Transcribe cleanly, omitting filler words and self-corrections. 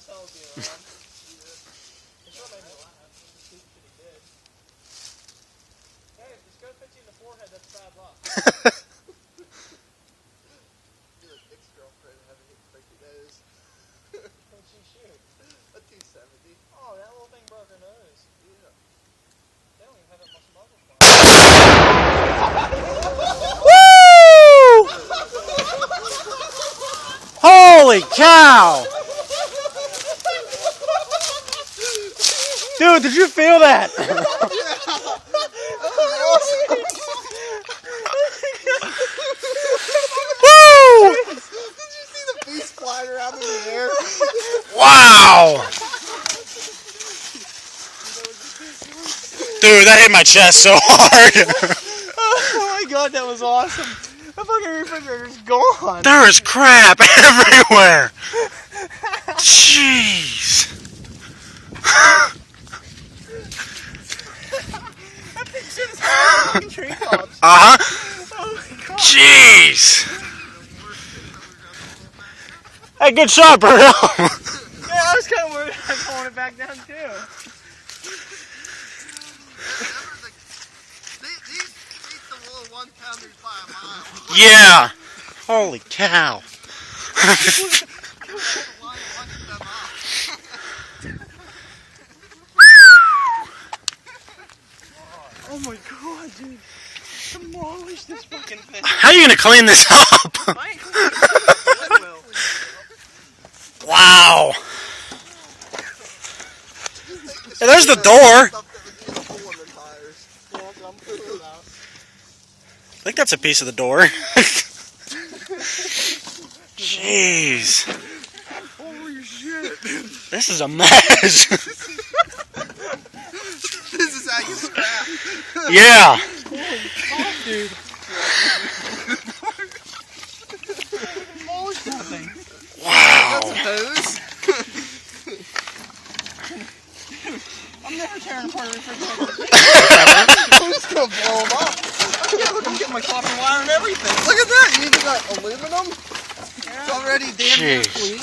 as hell to be around. It sure made me laugh. Just stupid shit he did. Hey, if this goat hits you in the forehead, that's bad luck. You're an ex-girlfriend having hit break your nose. What'd she shoot? A 270. Oh, that little thing broke her nose. Yeah. They don't even have that much muscle for it. Holy cow! Dude, did you feel that? Woo! Did you see the beast flying around in the air? Wow! Dude, that hit my chest so hard. Oh my god, that was awesome. The fucking refrigerator's gone. There is crap everywhere. Jeez. That thing shit is fucking tree tops. Uh-huh. Oh my god. Jeez. Hey, good shot, Bruno. Yeah, I was kind of worried about pulling it back down too. These beat the little 1-pounders by a mile. Yeah. Holy cow. Oh my god, dude. Demolish this fucking thing. How are you going to clean this up? I ain't cleaning it. Well. Wow. Hey, there's the door. I think that's a piece of the door. Jeez. Holy shit. This is a mess. This is how you scrap. Yeah. Oh, dude. Demolish that thing. Wow. Hose? I'm never tearing apart a refrigerator. I'm just gonna blow them up. Yeah, look, I'm getting my copper wire and everything. Look at that. You even got aluminum. Yeah. It's already damn near Jeez. clean.